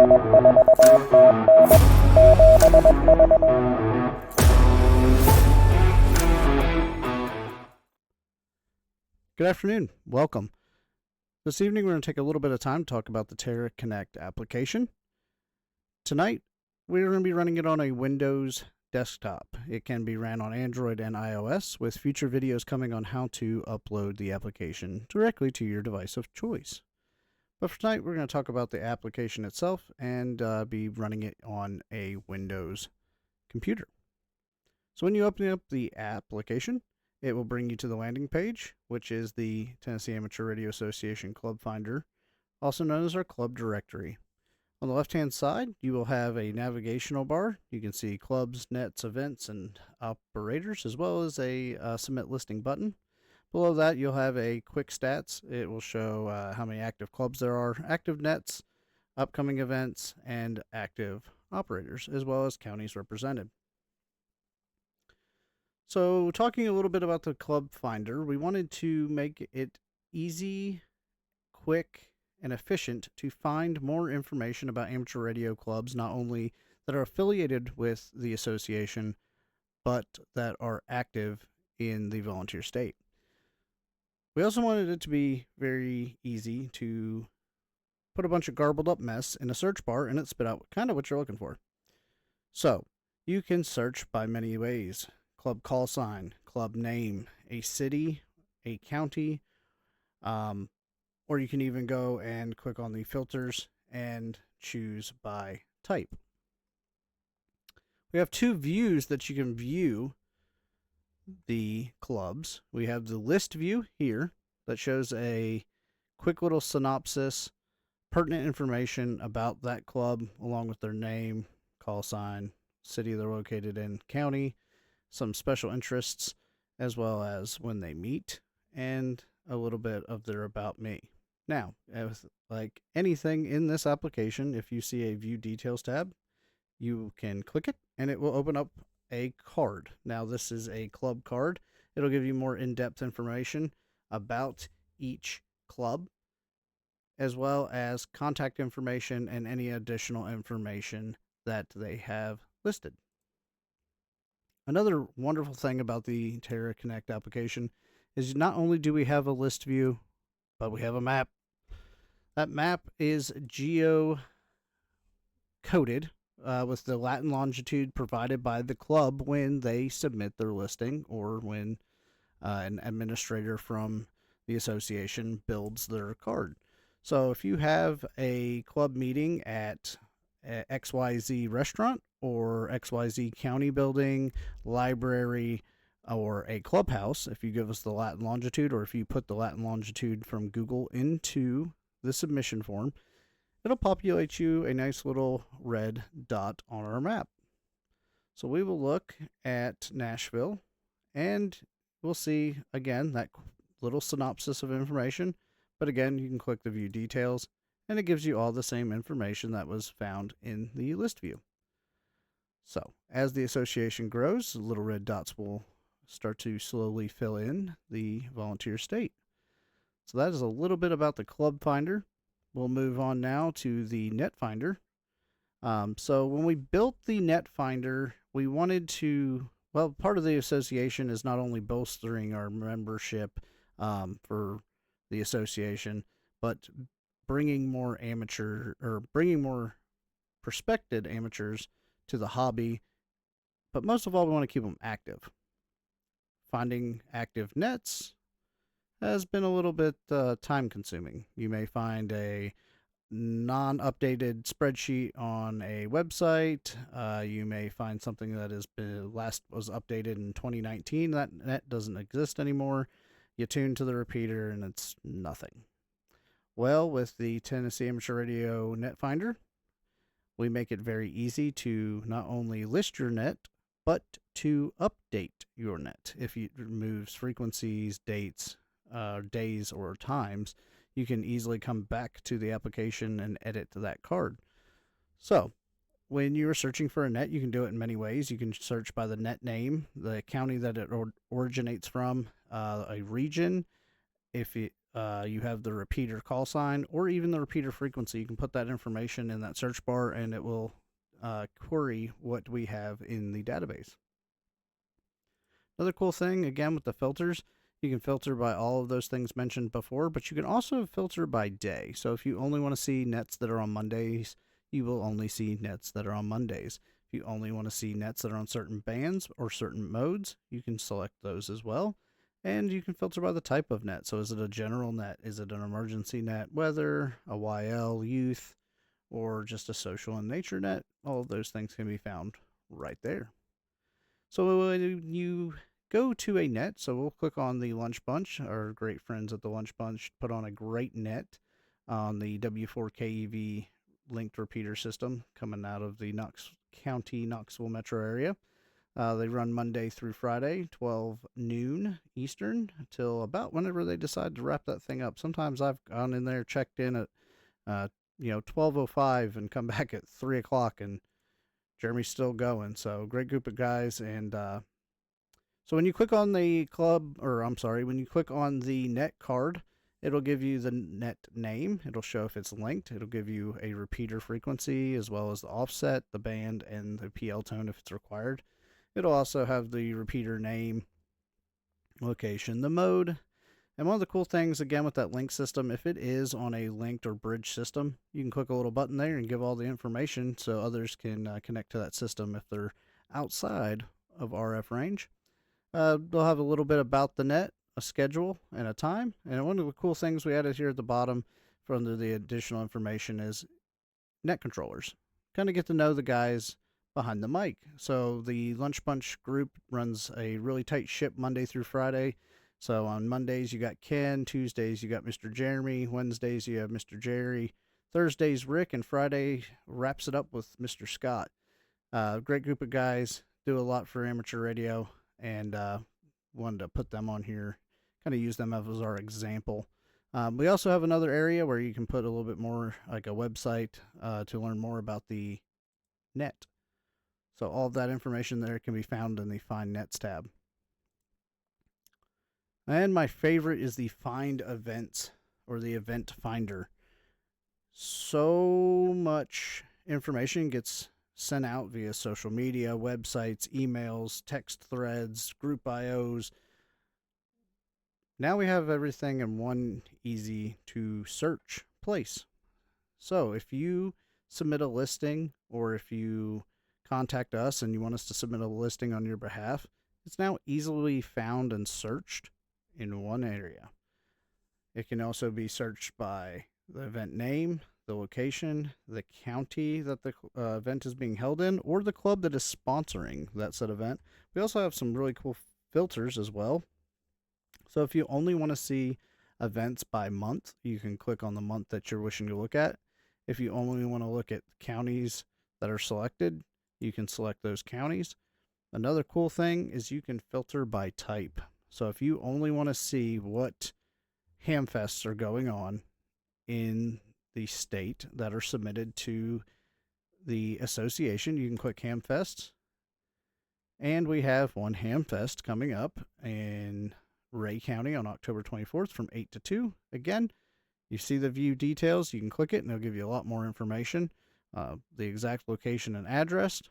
Good afternoon. Welcome. This evening we're going to take a little bit of time to talk about the Terra Connect application. Tonight we're going to be running it on a Windows desktop. It can be ran on Android and iOS, with future videos coming on how to upload the application directly to your device of choice. But for tonight we're going to talk about the application itself and be running it on a Windows computer. So when you open up the application, it will bring you to the landing page, which is the Tennessee Amateur Radio Association Club Finder, also known as our club directory. On the left-hand side, you will have a navigational bar. You can see clubs, nets, events, and operators, as well as a submit listing button. Below that, you'll have a quick stats. It will show how many active clubs there are, active nets, upcoming events, and active operators, as well as counties represented. So talking a little bit about the Club Finder, we wanted to make it easy, quick, and efficient to find more information about amateur radio clubs, not only that are affiliated with the association, but that are active in the volunteer state. We also wanted it to be very easy to put a bunch of garbled up mess in a search bar and it spit out kind of what you're looking for. So you can search by many ways. Club call sign, club name, a city, a county, or you can even go and click on the filters and choose by type. We have two views that you can view the clubs. We have the list view here that shows a quick little synopsis, pertinent information about that club along with their name, call sign, city they're located in, county, some special interests, as well as when they meet, and a little bit of their about me. Now, as like anything in this application, if you see a View Details tab, you can click it and it will open up a card. Now, this is a club card. It'll give you more in-depth information about each club, as well as contact information and any additional information that they have listed. Another wonderful thing about the Terra Connect application is not only do we have a list view, but we have a map. That map is geo-coded with the Latin longitude provided by the club when they submit their listing or when an administrator from the association builds their card. So if you have a club meeting at XYZ restaurant or XYZ county building, library, or a clubhouse, if you give us the Latin longitude, or if you put the Latin longitude from Google into the submission form, it'll populate you a nice little red dot on our map. So we will look at Nashville and we'll see again that little synopsis of information, but again you can click the View Details and it gives you all the same information that was found in the list view. So as the association grows, the little red dots will start to slowly fill in the volunteer state. So that is a little bit about the Club Finder. We'll move on now to the Net Finder. So when we built the Net Finder, we wanted to, well, part of the association is not only bolstering our membership for the association, but bringing more prospective amateurs to the hobby, but most of all, we want to keep them active. Finding active nets has been a little bit time consuming. You may find a non-updated spreadsheet on a website. You may find something that was updated in 2019. That net doesn't exist anymore. You tune to the repeater and it's nothing. Well, with the Tennessee Amateur Radio Net Finder, we make it very easy to not only list your net, but to update your net. If it removes frequencies, dates, days, or times, you can easily come back to the application and edit that card. So, when you're searching for a net, you can do it in many ways. You can search by the net name, the county that it originates from, a region, if you have the repeater call sign or even the repeater frequency. You can put that information in that search bar and it will query what we have in the database. Another cool thing, again, with the filters, you can filter by all of those things mentioned before, but you can also filter by day. So if you only want to see nets that are on Mondays, you will only see nets that are on Mondays. If you only want to see nets that are on certain bands or certain modes, you can select those as well. And you can filter by the type of net. So is it a general net? Is it an emergency net, weather, a YL, youth, or just a social and nature net? All of those things can be found right there. So when you go to a net, so we'll click on the Lunch Bunch. Our great friends at the Lunch Bunch put on a great net on the W4KEV linked repeater system coming out of the Knox County, Knoxville metro area. They run Monday through Friday, 12 noon Eastern, till about whenever they decide to wrap that thing up. Sometimes I've gone in there, checked in at 12:05 and come back at 3 o'clock, and Jeremy's still going. So great group of guys. And so when you click on the when you click on the net card, it'll give you the net name. It'll show if it's linked. It'll give you a repeater frequency as well as the offset, the band, and the PL tone if it's required. It'll also have the repeater name, location, the mode. And one of the cool things, again, with that link system, if it is on a linked or bridge system, you can click a little button there and give all the information so others can connect to that system if they're outside of RF range. They'll have a little bit about the net, a schedule, and a time. And one of the cool things we added here at the bottom from the additional information is net controllers. Kind of get to know the guys behind the mic. So the Lunch Bunch group runs a really tight ship Monday through Friday. So on Mondays, you got Ken. Tuesdays, you got Mr. Jeremy. Wednesdays, you have Mr. Jerry. Thursdays, Rick. And Friday wraps it up with Mr. Scott. Great group of guys. Do a lot for amateur radio. And wanted to put them on here. Kind of use them as our example. We also have another area where you can put a little bit more, like a website, to learn more about the net. So all of that information there can be found in the Find Nets tab. And my favorite is the Find Events, or the Event Finder. So much information gets sent out via social media, websites, emails, text threads, group IOs. Now we have everything in one easy to search place. So if you submit a listing, or if you contact us and you want us to submit a listing on your behalf, it's now easily found and searched in one area. It can also be searched by the event name, the location, the county that the event is being held in, or the club that is sponsoring that said event. We also have some really cool filters as well. So if you only want to see events by month, you can click on the month that you're wishing to look at. If you only want to look at counties that are selected, you can select those counties. Another cool thing is you can filter by type. So if you only want to see what hamfests are going on in the state that are submitted to the association, you can click Hamfests. And we have one Hamfest coming up in Ray County on October 24th from 8 to 2. Again, you see the view details, you can click it and it'll give you a lot more information. The exact location and address,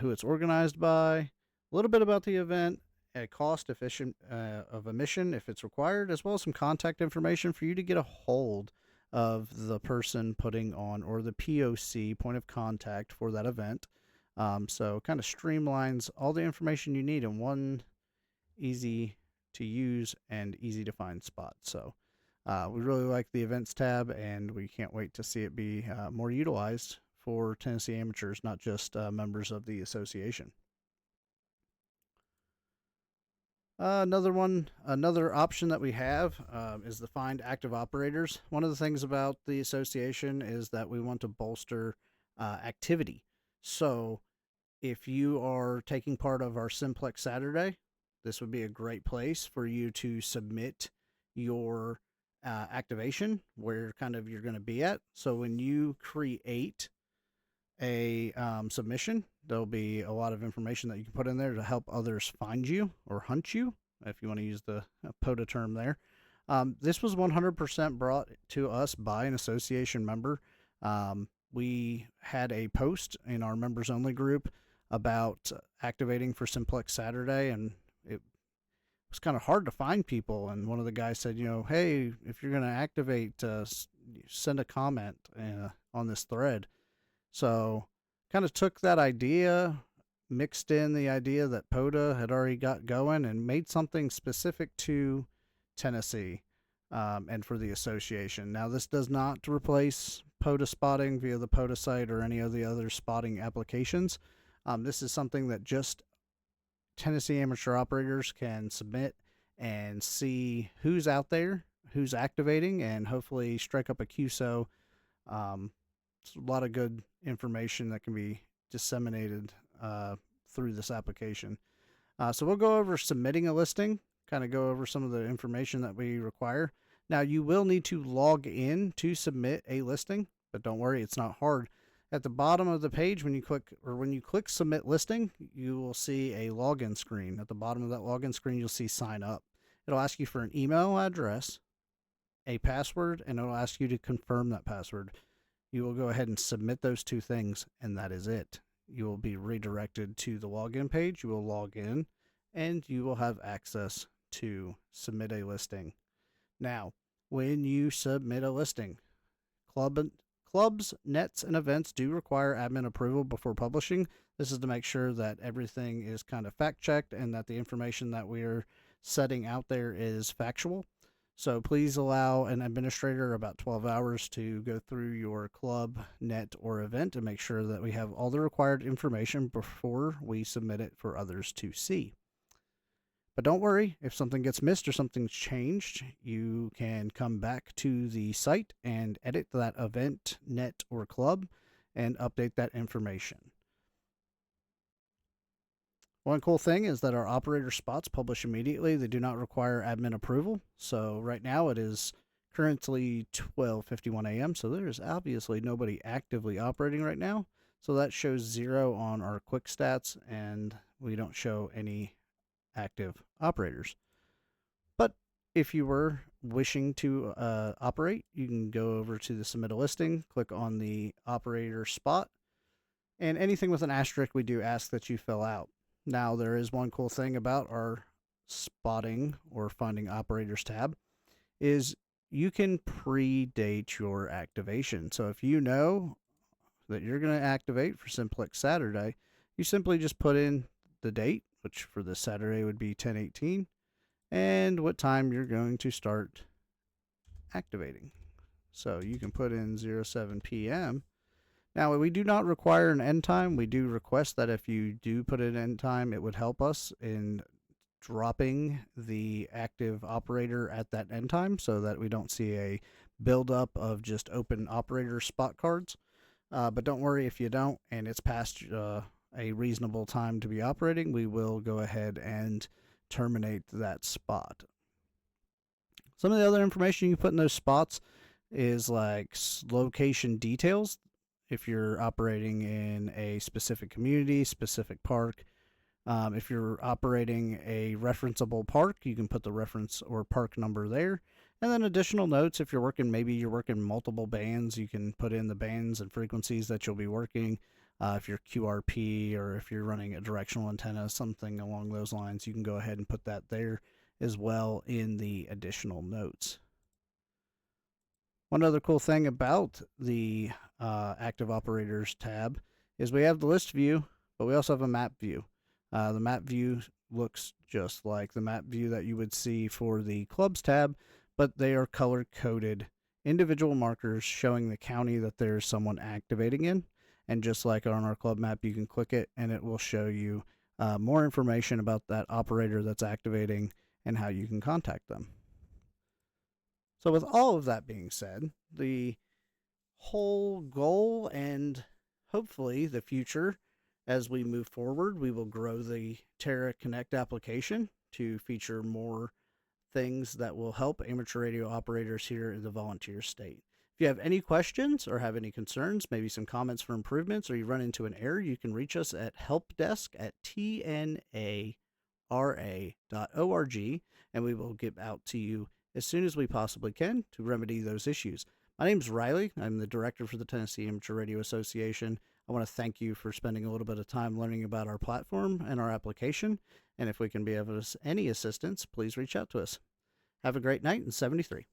who it's organized by, a little bit about the event, a cost efficient of admission if it's required, as well as some contact information for you to get a hold of the person putting on, or the POC, point of contact, for that event. So kind of streamlines all the information you need in one easy to use and easy to find spot. So we really like the events tab, and we can't wait to see it be more utilized for Tennessee amateurs, not just members of the association. Another option that we have is the Find Active Operators. One of the things about the association is that we want to bolster activity. So if you are taking part of our Simplex Saturday, this would be a great place for you to submit your activation, where kind of you're going to be at. So when you create a submission, there'll be a lot of information that you can put in there to help others find you or hunt you, if you want to use the POTA term there. This was 100% brought to us by an association member. We had a post in our members only group about activating for Simplex Saturday, and it was kind of hard to find people. And one of the guys said, hey, if you're going to activate, send a comment on this thread. So kind of took that idea, mixed in the idea that POTA had already got going, and made something specific to Tennessee and for the association. Now, this does not replace POTA spotting via the POTA site or any of the other spotting applications. This is something that just Tennessee amateur operators can submit and see who's out there, who's activating, and hopefully strike up a QSO. It's a lot of good information that can be disseminated through this application. So we'll go over submitting a listing, kind of go over some of the information that we require. Now, you will need to log in to submit a listing, but don't worry, it's not hard. At the bottom of the page, when you click submit listing, you will see a login screen. At the bottom of that login screen, you'll see sign up. It'll ask you for an email address, a password, and it'll ask you to confirm that password. You will go ahead and submit those two things, and that is it. You will be redirected to the login page. You will log in, and you will have access to submit a listing. Now, when you submit a listing, clubs, nets, and events do require admin approval before publishing. This is to make sure that everything is kind of fact-checked and that the information that we're setting out there is factual. So please allow an administrator about 12 hours to go through your club, net, or event and make sure that we have all the required information before we submit it for others to see. But don't worry, if something gets missed or something's changed, you can come back to the site and edit that event, net, or club and update that information. One cool thing is that our operator spots publish immediately. They do not require admin approval. So right now it is currently 12:51 a.m. So there is obviously nobody actively operating right now. So that shows 0 on our quick stats, and we don't show any active operators. But if you were wishing to operate, you can go over to the submit a listing, click on the operator spot, and anything with an asterisk we do ask that you fill out. Now, there is one cool thing about our spotting or finding operators tab is you can predate your activation. So if you know that you're going to activate for Simplex Saturday, you simply just put in the date, which for this Saturday would be 10/18, and what time you're going to start activating. So you can put in 07 p.m. Now, we do not require an end time. We do request that if you do put an end time, it would help us in dropping the active operator at that end time so that we don't see a buildup of just open operator spot cards. But don't worry if you don't and it's past a reasonable time to be operating, we will go ahead and terminate that spot. Some of the other information you put in those spots is like location details. If you're operating in a specific community, specific park, if you're operating a referenceable park, you can put the reference or park number there. And then additional notes, if maybe you're working multiple bands, you can put in the bands and frequencies that you'll be working. If you're QRP or if you're running a directional antenna, something along those lines, you can go ahead and put that there as well in the additional notes. One other cool thing about the Active Operators tab is we have the list view, but we also have a map view. The map view looks just like the map view that you would see for the Clubs tab, but they are color-coded individual markers showing the county that there's someone activating in. And just like on our club map, you can click it and it will show you more information about that operator that's activating and how you can contact them. So with all of that being said, the whole goal and hopefully the future as we move forward, we will grow the Terra Connect application to feature more things that will help amateur radio operators here in the volunteer state. If you have any questions or have any concerns, maybe some comments for improvements, or you run into an error, you can reach us at helpdesk@tnara.org, and we will get out to you as soon as we possibly can to remedy those issues. My name's Riley. I'm the director for the Tennessee Amateur Radio Association. I want to thank you for spending a little bit of time learning about our platform and our application. And if we can be of any assistance, please reach out to us. Have a great night in 73.